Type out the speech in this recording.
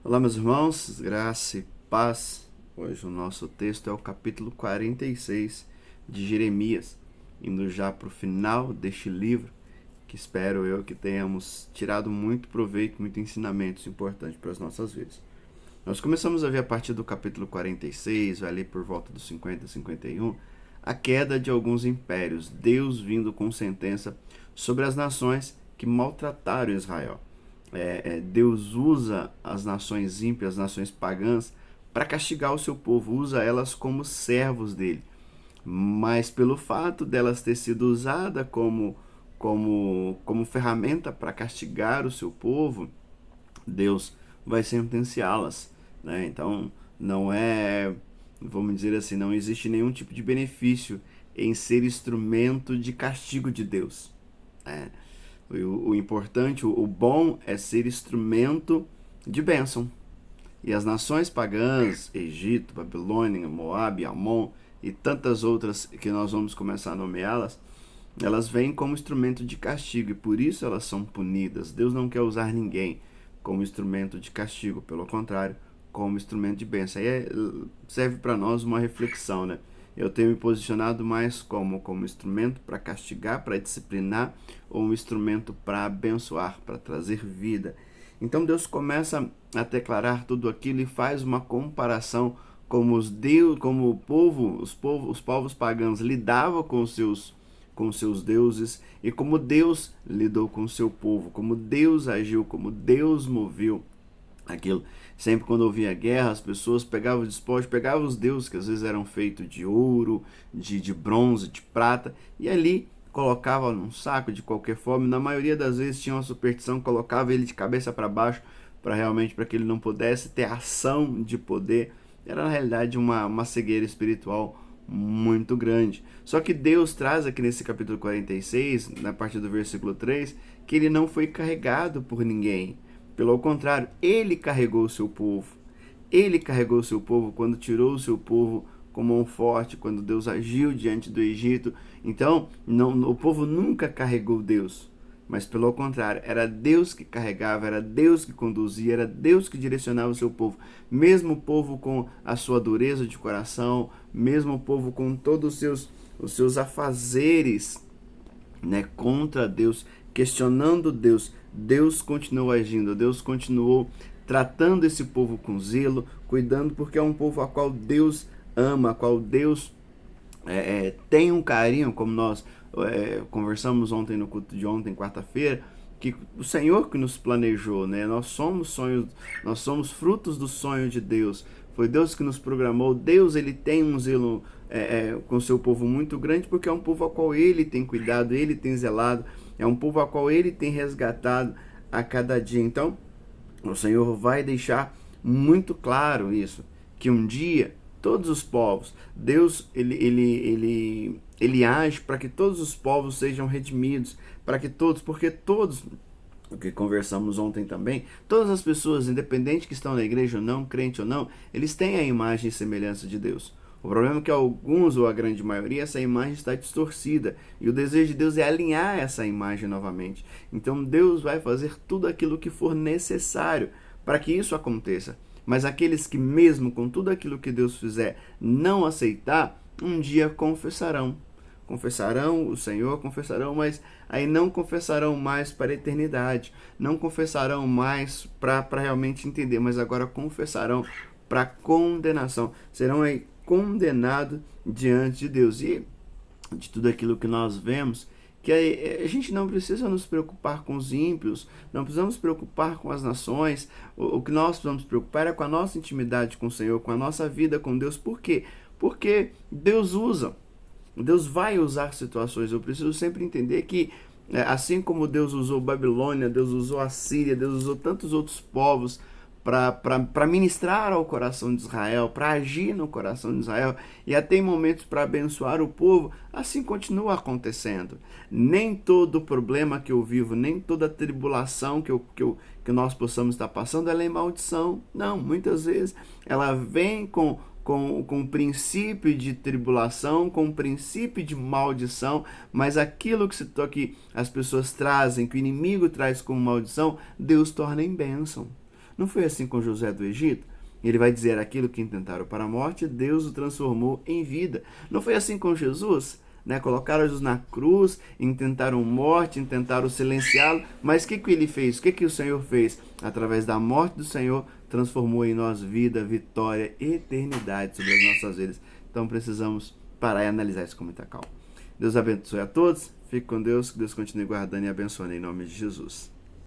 Olá, meus irmãos, graça e paz. Hoje o nosso texto é o capítulo 46 de Jeremias, indo já para o final deste livro, que espero eu que tenhamos tirado muito proveito, muitos ensinamentos importantes para as nossas vidas. Nós começamos a ver a partir do capítulo 46, vai ali por volta dos 50, 51, a queda de alguns impérios, Deus vindo com sentença sobre as nações que maltrataram Israel. Deus usa as nações ímpias, as nações pagãs, para castigar o seu povo, usa elas como servos dele. Mas pelo fato delas ter sido usada como ferramenta para castigar o seu povo, Deus vai sentenciá-las. Né? Então, não é, vamos dizer assim, não existe nenhum tipo de benefício em ser instrumento de castigo de Deus. Né? O importante, o bom é ser instrumento de bênção. E as nações pagãs, Egito, Babilônia, Moabe, Amon e tantas outras que nós vamos começar a nomeá-las, elas vêm como instrumento de castigo e por isso elas são punidas. Deus não quer usar ninguém como instrumento de castigo, pelo contrário, como instrumento de bênção. Aí serve para nós uma reflexão, né? Eu tenho me posicionado mais como instrumento para castigar, para disciplinar, ou um instrumento para abençoar, para trazer vida. Então Deus começa a declarar tudo aquilo e faz uma comparação como os povos pagãos lidavam com seus deuses e como Deus lidou com o seu povo, como Deus agiu, como Deus moveu aquilo. Sempre quando havia guerra, as pessoas pegavam o despojo, pegavam os deuses, que às vezes eram feitos de ouro, de bronze, de prata, e ali colocavam num saco de qualquer forma. Na maioria das vezes tinha uma superstição, colocava ele de cabeça para baixo, para que ele não pudesse ter ação de poder. Era na realidade uma cegueira espiritual muito grande. Só que Deus traz aqui nesse capítulo 46, na partir do versículo 3, que ele não foi carregado por ninguém. Pelo contrário, ele carregou o seu povo. Ele carregou o seu povo quando tirou o seu povo com mão forte, quando Deus agiu diante do Egito. Então, o povo nunca carregou Deus. Mas pelo contrário, era Deus que carregava, era Deus que conduzia, era Deus que direcionava o seu povo. Mesmo o povo com a sua dureza de coração, mesmo o povo com todos os seus afazeres, né, contra Deus, questionando Deus, Deus continuou agindo, Deus continuou tratando esse povo com zelo, cuidando, porque é um povo a qual Deus ama, a qual Deus tem um carinho, como nós conversamos ontem no culto de ontem, quarta-feira, que o Senhor que nos planejou, né? Nós somos frutos do sonho de Deus. Foi Deus que nos programou. Deus, ele tem um zelo com o seu povo muito grande, porque é um povo ao qual ele tem cuidado, ele tem zelado, é um povo ao qual ele tem resgatado a cada dia. Então, o Senhor vai deixar muito claro isso, que um dia todos os povos, Deus ele age para que todos os povos sejam redimidos, para que todos, porque todos, o que conversamos ontem também, todas as pessoas, independente que estão na igreja ou não, crente ou não, eles têm a imagem e semelhança de Deus. O problema é que alguns, ou a grande maioria, essa imagem está distorcida. E o desejo de Deus é alinhar essa imagem novamente. Então Deus vai fazer tudo aquilo que for necessário para que isso aconteça. Mas aqueles que mesmo com tudo aquilo que Deus fizer não aceitar, um dia confessarão. Confessarão o Senhor, confessarão, mas aí não confessarão mais para a eternidade. Não confessarão mais para realmente entender, mas agora confessarão para condenação. Serão aí condenados diante de Deus. E de tudo aquilo que nós vemos, que a gente não precisa nos preocupar com os ímpios, não precisamos nos preocupar com as nações, o que nós precisamos nos preocupar é com a nossa intimidade com o Senhor, com a nossa vida com Deus. Por quê? Porque Deus vai usar situações. Eu preciso sempre entender que, assim como Deus usou Babilônia, Deus usou a Síria, Deus usou tantos outros povos para ministrar ao coração de Israel, para agir no coração de Israel, e até em momentos para abençoar o povo, assim continua acontecendo. Nem todo problema que eu vivo, nem toda tribulação que nós possamos estar passando, ela é maldição. Não, muitas vezes ela vem com o princípio de tribulação, com o princípio de maldição, mas aquilo que as pessoas trazem, que o inimigo traz como maldição, Deus torna em bênção. Não foi assim com José do Egito? Ele vai dizer aquilo que intentaram para a morte, Deus o transformou em vida. Não foi assim com Jesus? Colocaram Jesus na cruz, intentaram morte, intentaram silenciá-lo, mas o que ele fez? O que o Senhor fez? Através da morte do Senhor, transformou em nós vida, vitória, eternidade sobre as nossas vidas. Então precisamos parar e analisar isso com muita calma. Deus abençoe a todos, fique com Deus, que Deus continue guardando e abençoando em nome de Jesus.